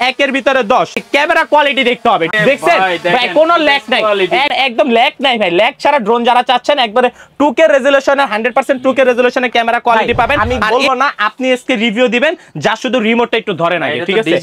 একের ভিতরে 10 camera quality দেখতে হবে দেখছেন ভাই কোনো ল্যাগ নাই একদম ল্যাগ নাই ভাই ল্যাগ ছাড়া ড্রোন যারা চাচ্ছেন একবারে 2K রেজোলিউশনের 100% 2K রেজোলিউশনের ক্যামেরা কোয়ালিটি পাবেন আমি বলবো না আপনি আজকে রিভিউ দিবেন যা শুধু রিমোটটা একটু ধরেন আগে ঠিক আছে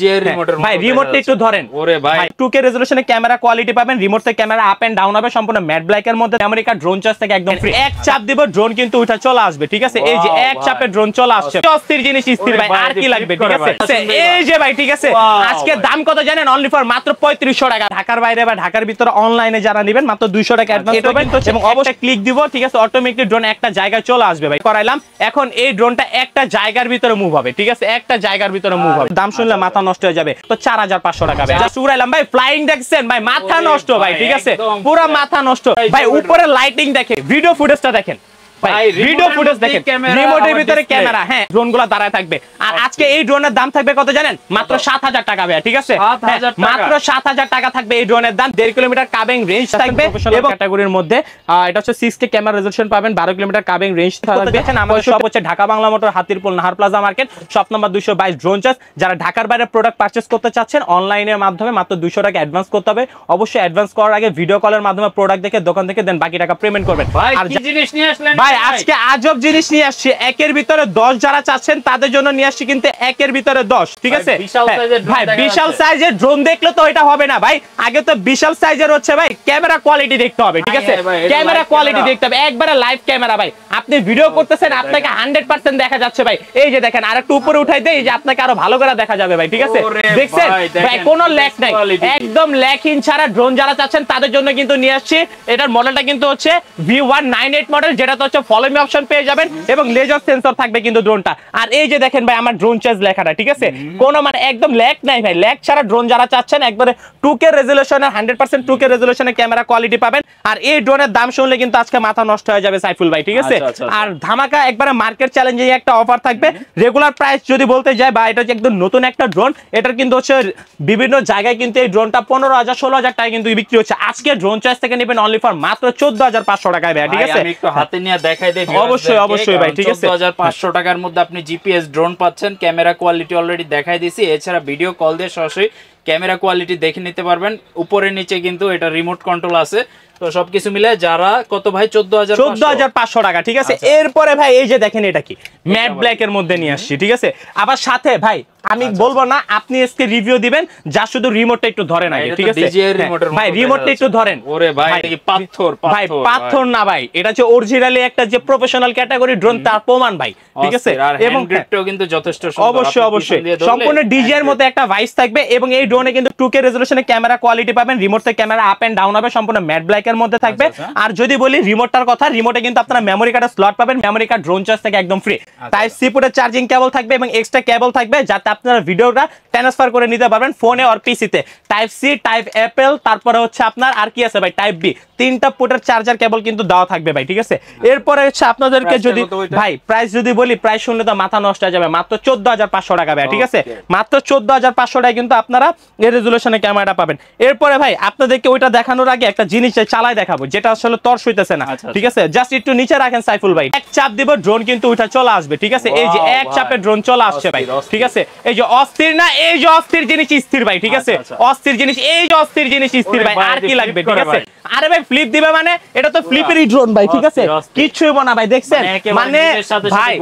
ভাই রিমোটটা একটু ধরেন ওরে ভাই 2K রেজোলিউশনের ক্যামেরা কোয়ালিটি পাবেন রিমোট থেকে ক্যামেরা আপ এন্ড ডাউন হবে সম্পূর্ণ ম্যাট ব্ল্যাক এর মধ্যে আমেরিকা ড্রোন চার্জ থেকে একদম ফ্রি এক চাপ দিব ড্রোন কিন্তু উঠা চলে আসবে ঠিক আছে এই যে এক চাপে ড্রোন চলে আসছে অস্থির জিনিস স্থির ভাই আর কি লাগবে ঠিক আছে এই যে ভাই ঠিক আছে আজকে দাম কত জানেন অনলি ফর মাত্র 3500 টাকা ঢাকার বাইরে বা ঢাকার ভিতরে অনলাইনে যারা নেবেন মাত্র 200 টাকা অ্যাডভান্স করবেন এবং অবশ্যই ক্লিক দিব ঠিক আছে অটোমেটিক ড্রোন একটা জায়গায় চলে আসবে ভাই করাইলাম এখন এই ড্রোনটা একটা জায়গার ভিতরে মুভ হবে ঠিক আছে একটা জায়গার ভিতরে মুভ হবে দাম শুনলে মাথা নষ্ট হয়ে যাবে তো 4500 টাকা ভাই জাস্ট উড়াইলাম ভাই ফ্লাইং দেখছেন ভাই মাথা নষ্ট ভাই ঠিক আছে পুরো মাথা নষ্ট ভাই উপরে লাইটিং দেখে ভিডিও ফুটেজটা দেখেন ভাই ভিডিও ফুটেজ দেখেন রিমোটের ভিতরে ক্যামেরা হ্যাঁ ড্রোনগুলো দাঁড়ায় থাকবে আর আজকে এই ড্রোনের দাম থাকবে কত জানেন মাত্র 7000 টাকা ভাই ঠিক আছে মাত্র 7000 টাকা থাকবে এই ড্রোনের দাম 1.5 কিলোমিটার কাবিং রেঞ্জ থাকবে এবং ক্যাটাগরির মধ্যে এটা হচ্ছে 6K ক্যামেরা রেজোলিউশন পাবেন 12 কিলোমিটার কাবিং রেঞ্জ থাকবে আমাদের সব হচ্ছে Dhaka Bangla motor Hatirpool Nahar plaza market shop number 222 drone charge যারা ঢাকার বাইরে প্রোডাক্ট পারচেজ করতে চাচ্ছেন অনলাইনের মাধ্যমে মাত্র 200 টাকা অ্যাডভান্স করতে হবে অবশ্যই অ্যাডভান্স করার আগে ভিডিও কলের মাধ্যমে প্রোডাক্ট দেখে দোকান থেকে দেন বাকি টাকা পেমেন্ট করবেন আর কি জিনিস নিয়ে আসলেন ভাই আজকে আজব জিনিস নিয়ে আসছি একের ভিতরে 10 যারা চাচ্ছেন তাদের জন্য নিয়ে আসছি কিন্তু একের ভিতরে 10 ঠিক আছে ভাই বিশাল সাইজের ড্রোন দেখলে তো এটা হবে না ভাই আগে তো বিশাল সাইজের হচ্ছে ভাই ক্যামেরা কোয়ালিটি দেখতে হবে ঠিক আছে ক্যামেরা কোয়ালিটি দেখতে হবে একবারে লাইভ ক্যামেরা ভাই আপনি ভিডিও করতেছেন আপনাকে 100% দেখা যাচ্ছে ভাই এই যে দেখেন আর একটু উপরে উঠাই দেই যে আপনাকে আরো ভালো করে দেখা যাবে ভাই ঠিক আছে দেখছেন ভাই কোনো ল্যাগ নাই একদম ল্যাগহীন ছাড়া ড্রোন যারা চাচ্ছেন তাদের জন্য কিন্তু নিয়ে আসছি এটার মডেলটা কিন্তু হচ্ছে V198 মডেল যেটা তো হচ্ছে ফলো মি অপশন পেয়ে যাবেন এবং লেজার সেন্সর থাকবে কিন্তু ড্রোনটা আর এই যে দেখেন ভাই আমার ড্রোন চার্জ লেখাটা ঠিক আছে কোনো মানে একদম ল্যাগ নাই ভাই ল্যাগ ছাড়া ড্রোন যারা চাচ্ছেন একবারে 2K রেজোলিউশনের 100% 2K রেজোলিউশনের ক্যামেরা কোয়ালিটি পাবেন আর এই ড্রোনের দাম শুনলে কিন্তু আজকে মাথা নষ্ট হয়ে যাবে সাইফুল ভাই ঠিক আছে আর ধামাকা একবারে মার্কেট চ্যালেঞ্জিং একটা অফার থাকবে রেগুলার প্রাইস যদি বলতে যায় বা এটা যে একদম নতুন একটা ড্রোন এটার কিন্তু হচ্ছে বিভিন্ন জায়গায় কিন্তু এই ড্রোনটা 15000 16000 টাকা কিন্তু বিক্রি হচ্ছে আজকে ড্রোন চার্জ থেকে নেবেন অনলি ফর মাত্র 14500 টাকায় ভাই ঠিক আছে আমি একটু হাতে নিয়ে দেখাই দেই অবশ্যই অবশ্যই ভাই ঠিক আছে 14500 টাকার মধ্যে আপনি জিপিএস ড্রোন পাচ্ছেন ক্যামেরা কোয়ালিটি অলরেডি দেখাই দিয়েছি এছাড়া ভিডিও কল দিয়ে সরাসরি ক্যামেরা কোয়ালিটি দেখে নিতে পারবেন উপরে নিচে কিন্তু এটা রিমোট কন্ট্রোল আছে তো সবকিছু মিলে যারা কত ভাই 14500 টাকা ঠিক আছে এরপরে ভাই এই যে দেখেন এটা কি ম্যাট ব্ল্যাক এর মধ্যে নিয়ে আসছি ঠিক আছে আবার সাথে ভাই আমি বলবো না আপনি আজকে রিভিউ দিবেন যা শুধু রিমোটটা একটু ধরেন আগে ঠিক আছে ভাই রিমোটটা একটু ধরেন ওরে ভাই কি পাথর ভাই পাথর না ভাই এটা হচ্ছে অরিজিনালি একটা যে প্রফেশনাল ক্যাটাগরি ড্রোন তার প্রমাণ ভাই ঠিক আছে এবং গ্রিপটাও কিন্তু যথেষ্ট সুন্দর অবশ্যই অবশ্যই সম্পূর্ণ ডিজি এর মধ্যে একটা ভাইস থাকবে এবং এই ড্রোনে কিন্তু 2K রেজোলিউশনের ক্যামেরা কোয়ালিটি পাবেন রিমোট থেকে ক্যামেরা আপ এন্ড ডাউন হবে সম্পূর্ণ ম্যাট ব্ল্যাক এর মধ্যে থাকবে আর যদি বলি রিমোটটার কথা রিমোটে কিন্তু আপনারা মেমরি কার্ডের স্লট পাবেন মেমরি কার্ড ড্রোন চার্জ থেকে একদম ফ্রি টাইপ সি পোর্টের চার্জিং কেবল থাকবে এবং এক্সট্রা কেবল থাকবে যাতে আপনারা ভিডিওটা ট্রান্সফার করে নিতে পারবেন ফোনে আর পিসিতে টাইপ সি টাইপ অ্যাপেল তারপরে হচ্ছে আপনার আর কি আছে ভাই টাইপ বি তিনটা পোর্টের চার্জার কেবল কিন্তু দেওয়া থাকবে ভাই ঠিক আছে এরপরে হচ্ছে আপনাদেরকে যদি ভাই প্রাইস যদি বলি প্রাইস শুনলে তো মাথা নষ্ট হয়ে যাবে মাত্র 14500 টাকা ভাই ঠিক আছে মাত্র 14500 টাকায় কিন্তু আপনারা এই রেজোলিউশনে ক্যামেরাটা পাবেন এরপরে ভাই আপনাদেরকে ওইটা দেখানোর আগে একটা জিনিস চালাই দেখাবো যেটা আসলে তর সইতেছে না ঠিক আছে জাস্ট একটু নিচে রাখেন সাইফুল ভাই এক চাপ দিব ড্রোন কিন্তু উঠা চলে আসবে ঠিক আছে এই যে এক চাপে ড্রোন চলে আসছে ভাই ঠিক আছে এই যে অস্থির না এই যে অস্থির জিনিস স্থির ভাই ঠিক আছে অস্থির জিনিস এই যে অস্থির জিনিস স্থির ভাই আর কি লাগবে ঠিক আছে আরে ভাই ফ্লিপ দিবে মানে এটা তো ফ্লিপেরই ড্রোন ভাই ঠিক আছে কিছুই হবো না ভাই দেখছেন মানে ভাই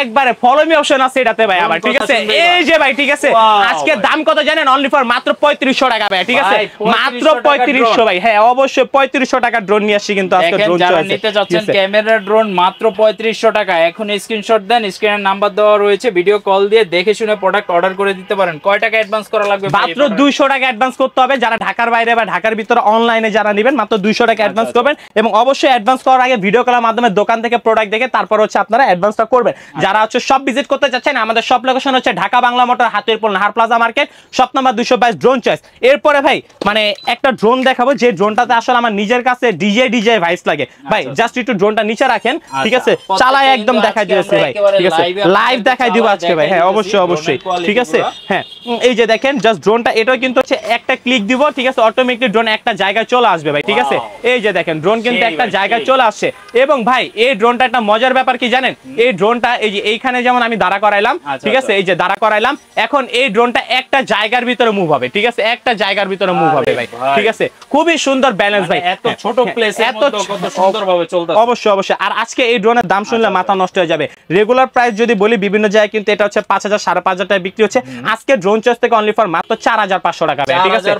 একবারে ফলো মি অপশন আছে এটাতে ভাই আবার ঠিক আছে এই যে ভাই ঠিক আছে আজকে দাম কত জানেন অনলি ফর মাত্র 3500 টাকা ভাই ঠিক আছে মাত্র 3500 ভাই হ্যাঁ অবশ্যই 3500 টাকা ড্রোন নিয়ে আসছি কিন্তু আজকে ড্রোন যারা নিতে যাচ্ছেন ক্যামেরা ড্রোন মাত্র 3500 টাকা এখন স্ক্রিনশট দেন স্ক্রিনের নাম্বার দেওয়া রয়েছে ভিডিও কল দিয়ে দেখে শুনে প্রোডাক্ট অর্ডার করে দিতে পারেন কয় টাকা অ্যাডভান্স করা লাগবে মাত্র 200 টাকা অ্যাডভান্স করতে হবে যারা ঢাকার বাইরে বা ঢাকার ভিতরে অনলাইনে যারা নেবেন মাত্র 200 টাকা অ্যাডভান্স করবেন এবং অবশ্যই অ্যাডভান্স করার আগে ভিডিও কলের মাধ্যমে দোকান থেকে প্রোডাক্ট দেখে তারপর হচ্ছে আপনারা অ্যাডভান্সটা করবেন যারা হচ্ছে সব ভিজিট করতে চাচ্ছেন আমাদের সব লোকেশন হচ্ছে Dhaka Bangla motor Hatirpool Nahar plaza market shop number 222 drone choice. এরপরে ভাই মানে একটা ড্রোন দেখাবো যে ড্রোনটাতে আসলে আমার নিজের কাছে ডিজে ভাইস লাগে ভাই। জাস্ট একটু ড্রোনটা নিচে রাখেন, ঠিক আছে, চালায় একদম দেখাই দিয়েছে ভাই, ঠিক আছে, লাইভ দেখাই দিব আজকে ভাই। হ্যাঁ অবশ্যই, ঠিক আছে। হ্যাঁ এই যে দেখেন জাস্ট ড্রোনটা, এটাও কিন্তু হচ্ছে একটা ক্লিক দিব, ঠিক আছে, অটোমেটিক ড্রোন একটা জায়গায় চলে আসবে ভাই, ঠিক আছে। এই যে দেখেন ড্রোন কিন্তু একটা জায়গায় চলে আসছে। এবং ভাই এই ড্রোনটা একটা মজার ব্যাপার কি জানেন, এই ড্রোনটা এই যে এইখানে যেমন আমি দাঁড়া করাইলাম, ঠিক আছে, এই যে দাঁড়া করাইলাম, এখন এই ড্রোনটা একটা জায়গার ভিতরে মুভ হবে, ঠিক আছে, একটা জায়গার ভিতরে মুভ হবে ভাই, ঠিক আছে। খুবই সুন্দর ব্যালেন্স ভাই, এত ছোট প্লেসের মধ্যে কত সুন্দরভাবে চলতেছে। অবশ্যই। আর আজকে এই ড্রোনের দাম শুনলে মাথা নষ্ট হয়ে যাবে। রেগুলার প্রাইস যদি বলি বিভিন্ন জায়গায় কিন্তু এটা হচ্ছে 5000 5,500 টাকা বিক্রি হচ্ছে। আজকে ড্রোন চয়েস থেকে অনলি ফর মাত্র 4500 টাকা ভাই, ঠিক আছে,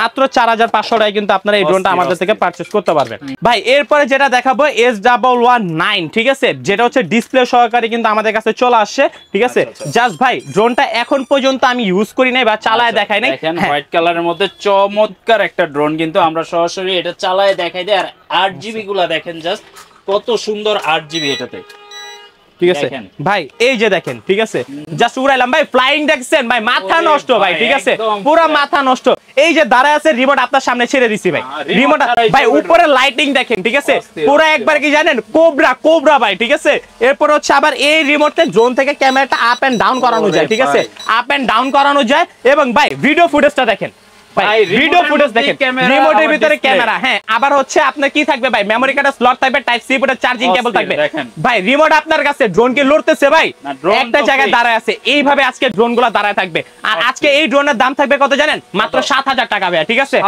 মাত্র 4500 টাকায় কিন্তু আপনারা এই ড্রোনটা আমাদের থেকে পারচেজ করতে পারবেন ভাই। এরপরে যেটা দেখাবো S119, ঠিক আছে, যেটা হচ্ছে ডিসপ্লে সহকারে কিন্তু আমাদের কাছে চলে আসছে, ঠিক আছে। জাস্ট ভাই ড্রোনটা এখন পর্যন্ত আমি ইউজ করি নাই বা চালায় দেখাই নাই। দেখেন হোয়াইট কালারের মধ্যে চমৎকার একটা ড্রোন, কিন্তু আমরা সরাসরি এটা চালায় দেখাই দিই। আর 8GB গুলা দেখেন জাস্ট কত সুন্দর 8GB এটাতে, ঠিক আছে ভাই। এই যে দেখেন, ঠিক আছে, জাস্ট উড়াইলাম ভাই, ফ্লাইং দেখছেন ভাই, মাথা নষ্ট ভাই, ঠিক আছে, পুরো মাথা নষ্ট। এই যে দাঁড়ায় আছে, রিমোট আপনার সামনে ছেড়ে দিছি ভাই, রিমোট ভাই, উপরে লাইটিং দেখেন, ঠিক আছে, পুরো একবার কি জানেন কোবরা ভাই, ঠিক আছে। এরপর হচ্ছে আবার এই রিমোটে ড্রোন থেকে ক্যামেরাটা আপ এন্ড ডাউন করানো যায়, ঠিক আছে, আপ এন্ড ডাউন করানো যায়। এবং ভাই ভিডিও ফুটেজটা দেখেন ভাই, ভিডিও ফুটেজ দেখেন, রিমোটের ভিতরে ক্যামেরা। হ্যাঁ আবার হচ্ছে আপনার কি থাকবে ভাই, মেমরি কার্ডের স্লট থাকবে, টাইপ সি পোর্টের চার্জিং কেবল থাকবে ভাই। রিমোট আপনার কাছে, ড্রোন কি লড়তেছে ভাই, একটা জায়গায় দাঁড়ায় আছে, এইভাবে আজকে ড্রোনগুলো দাঁড়ায় থাকবে। আর আজকে এই ড্রোনের দাম থাকবে কত জানেন, মাত্র 7000 টাকা ভাই, ঠিক আছে,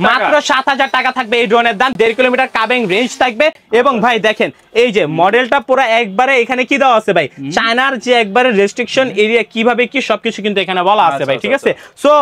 মাত্র 7000 টাকা থাকবে এই ড্রোনের দাম। 1.5 কিলোমিটার কাবিং রেঞ্জ থাকবে। এবং ভাই দেখেন এই যে মডেলটা পুরো একবারে এখানে কি দেওয়া আছে ভাই, চায়নার যে একবারে রেস্ট্রিকশন এরিয়া কিভাবে কি সবকিছু কিন্তু এখানে বলা আছে ভাই, ঠিক আছে। সো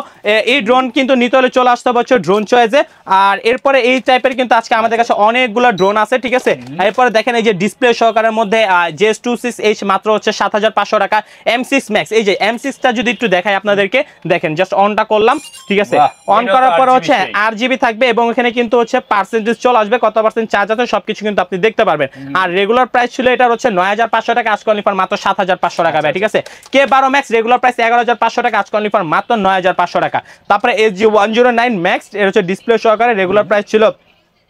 এই ড্রোন কিন্তু নিতে হলে চলে আসতে বছর ড্রোন চয়েসে। আর এরপরে এই টাইপের কিন্তু আজকে আমাদের কাছে অনেকগুলো ড্রোন আছে, ঠিক আছে। এরপরে দেখেন এই যে ডিসপ্লে সহকারের মধ্যে JS26H মাত্র হচ্ছে 7500 টাকা। M6 Max, এই যে M6 টা যদি একটু দেখাই আপনাদেরকে, দেখেন জাস্ট অনটা করলাম, ঠিক আছে, অন করার পর হচ্ছে 8GB থাকবে। এবং এখানে কিন্তু হচ্ছে পার্সেন্টেজ চলে আসবে, কত পার্সেন্ট চার্জ আছে সবকিছু কিন্তু আপনি দেখতে পারবেন। আর রেগুলার প্রাইস ছিল এটার হচ্ছে 9500 টাকা, আজকে অনলি ফর মাত্র 7500 টাকা ভাই, ঠিক আছে। K12 Max রেগুলার প্রাইস 11500 টাকা, আজকে অনলি ফর মাত্র 9500 টাকা। তারপরে SG109 Max এর হচ্ছে ডিসপ্লে সহকারে রেগুলার প্রাইস ছিল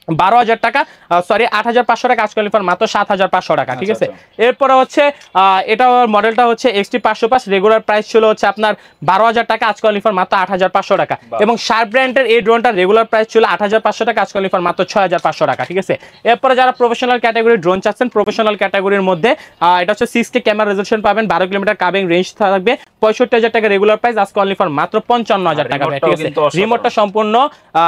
12000 টাকা, সরি 8500 টাকা, আজকাল ফর মাত্র 7500 টাকা, ঠিক আছে। এরপরে হচ্ছে এটা মডেলটা হচ্ছে XT505, রেগুলার প্রাইস ছিল হচ্ছে আপনার 12000 টাকা, আজকাল ফর মাত্র 8500 টাকা। এবং শার্প ব্র্যান্ডের এই ড্রোনটা রেগুলার প্রাইস ছিল 8500 টাকা, আজকাল ফর মাত্র 6500 টাকা, ঠিক আছে। এরপরে যারা প্রফেশনাল ক্যাটাগরি ড্রোন চাচ্ছেন, প্রফেশনাল ক্যাটাগরির মধ্যে এটা হচ্ছে 6K ক্যামেরা রেজোলিউশন পাবেন, 12 কিলোমিটার কাবিং রেঞ্জ থাকবে, 65000 টাকা রেগুলার প্রাইস, আজকাল অনলি ফর মাত্র 55000 টাকা, ঠিক আছে। রিমোটটা সম্পূর্ণ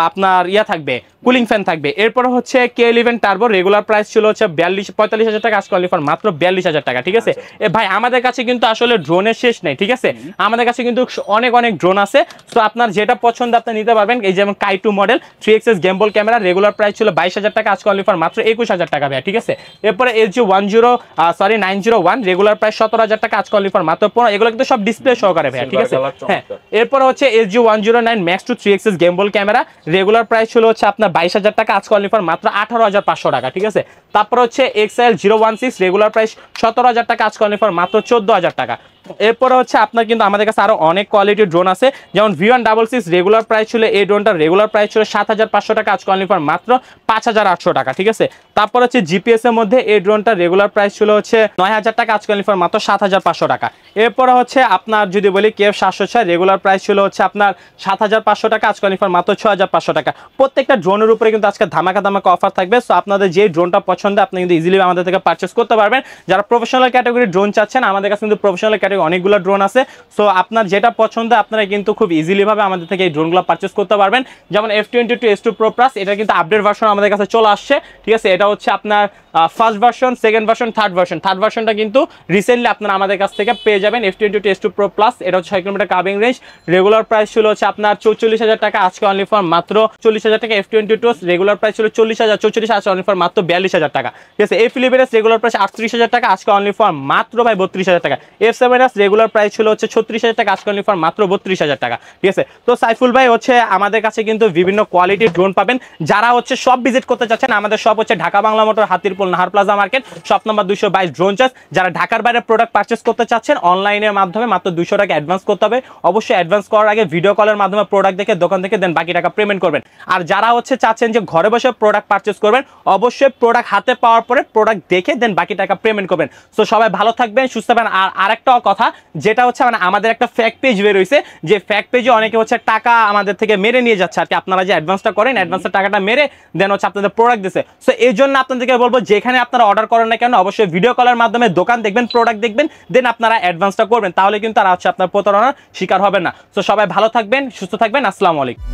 আপনার ইয়া থাকবে, কুলিং ফ্যান থাকবে। এরপরে হচ্ছে K11 টার্বো রেগুলার প্রাইস ছিল হচ্ছে 45000 টাকা, আজকে অনলি ফর মাত্র 42000 টাকা, ঠিক আছে। ভাই আমাদের কাছে কিন্তু আসলে ড্রোনের শেষ নেই, ঠিক আছে, আমাদের কাছে কিন্তু অনেক ড্রোন আছে। সো আপনার যেটা পছন্দ আপনি নিতে পারবেন। এই যেমন Kai2 model 3XS গেমবল camera regular price ছিল 22000 টাকা, আজকে অনলি ফর মাত্র 21000 টাকা ভাই, ঠিক আছে। এরপরে SG901 রেগুলার প্রাইস 17000 টাকা, আজকে অনলি ফর মাত্র 15। এগুলো কিন্তু সব ডিসপ্লে সহকারে ভাই, ঠিক আছে। হ্যাঁ এরপরে হচ্ছে SG109 Max 2 3XS গেমবল camera regular price ছিল হচ্ছে আপনার 22000 টাকা, আজকে অনলি ফর মাত্র 18500 টাকা, ঠিক আছে। তারপর হচ্ছে XL016 রেগুলার প্রাইস 17000 টাকা, আজকে অনলি ফর মাত্র 14000 টাকা। এরপরে হচ্ছে আপনার কিন্তু আমাদের কাছে আরো অনেক কোয়ালিটির ড্রোন আছে, যেমন V166 রেগুলার প্রাইস ছিল, এই ড্রোনটা রেগুলার প্রাইস ছিল 7500 টাকা, আজকে অনলি ফর মাত্র 5800 টাকা, ঠিক আছে। তারপর হচ্ছে জিপিএস এর মধ্যে এই ড্রোনটা রেগুলার প্রাইস ছিল হচ্ছে 9000 টাকা, আজকে অনলি ফর মাত্র 7500 টাকা। এরপরে হচ্ছে আপনার যদি বলি KF706 রেগুলার প্রাইস ছিল হচ্ছে আপনার 7500 টাকা, আজকে অনলি ফর মাত্র 6500 টাকা। প্রত্যেকটা ড্রোনের উপরে কিন্তু আজকে ধামাকা অফার থাকবে। সো আপনাদের যে ড্রোনটা পছন্দ আপনি কিন্তু ইজিলি আমাদের থেকে পারচেজ করতে পারবেন। যারা প্রফেশনাল ক্যাটাগরি ড্রোন চাচ্ছেন, আমাদের কাছে কিন্তু প্রফেশনাল ক্যাটাগরি অনেকগুলো ড্রোন আছে। সো আপনার যেটা পছন্দ আপনারা কিন্তু খুব ইজিলি ভাবে আমাদের থেকে এই ড্রোনগুলো পারচেজ করতে পারবেন। যেমন F22S2 Pro Plus, এটা কিন্তু আপডেট ভার্সন আমাদের কাছে চলে আসছে, ঠিক আছে। এটা হচ্ছে আপনার ফার্স্ট ভার্সন, সেকেন্ড ভার্সন, থার্ড ভার্সনটা কিন্তু রিসেন্টলি আপনারা আমাদের কাছ থেকে পেয়ে যাবেন। F22S2 Pro Plus এটা হচ্ছে 6 কিলোমিটার কাবিং রেঞ্জ, রেগুলার প্রাইস ছিল হচ্ছে আপনার 44000 টাকা, আজকে অনলি ফর মাত্র 40000 টাকা। F22 রেগুলার প্রাইস ছিল 44000 আজকে অনলি ফর মাত্র 42000 টাকা, ঠিক আছে। F11S রেগুলার প্রাইস 38000 টাকা, আজকে অনলি ফর মাত্র ভাই 32000 টাকা। F7 ক্যামেরাস রেগুলার প্রাইস ছিল হচ্ছে 36,000 টাকা, আজকে অনলি ফর মাত্র 32,000 টাকা। ঠিক আছে, তো সাইফুল ভাই হচ্ছে আমাদের কাছে কিন্তু বিভিন্ন কোয়ালিটির ড্রোন পাবেন। যারা হচ্ছে সব ভিজিট করতে চাচ্ছেন, আমাদের সব হচ্ছে Dhaka Bangla motor, Hatirpool Nahar plaza market, shop number 222 drone charge. যারা ঢাকার বাইরে প্রোডাক্ট পারচেস করতে চাচ্ছেন অনলাইনের মাধ্যমে মাত্র 200 টাকা অ্যাডভান্স করতে হবে। অবশ্যই অ্যাডভান্স করার আগে ভিডিও কলের মাধ্যমে প্রোডাক্ট দেখে দোকান থেকে দেন বাকি টাকা পেমেন্ট করবেন। আর যারা হচ্ছে চাচ্ছেন যে ঘরে বসে প্রোডাক্ট পারচেস করবেন, অবশ্যই প্রোডাক্ট হাতে পাওয়ার পরে প্রোডাক্ট দেখে দেন বাকি টাকা পেমেন্ট করবেন। সো সবাই ভালো থাকবেন, সুস্থ থাকবেন। আর আরেকটা কথা, যেটা হচ্ছে মানে আমাদের একটা ফ্যাক পেজ বের হয়েছে, যে ফ্যাক পেজে অনেকে হচ্ছে টাকা আমাদের থেকে মেরে নিয়ে যাচ্ছে আর কি। আপনারা যে অ্যাডভান্সটা করেন, অ্যাডভান্সের টাকাটা মেরে দেন হচ্ছে আপনাদের প্রোডাক্ট দিচ্ছে। সো এই জন্য আপনাদেরকে বলবো, যেখানে আপনারা অর্ডার করেন না কেন, অবশ্যই ভিডিও কলের মাধ্যমে দোকান দেখবেন, প্রোডাক্ট দেখবেন, দেন আপনারা অ্যাডভান্সটা করবেন। তাহলে কিন্তু আর হচ্ছে আপনার প্রতারণার শিকার হবেন না। সো সবাই ভালো থাকবেন, সুস্থ থাকবেন। আসসালামু আলাইকুম।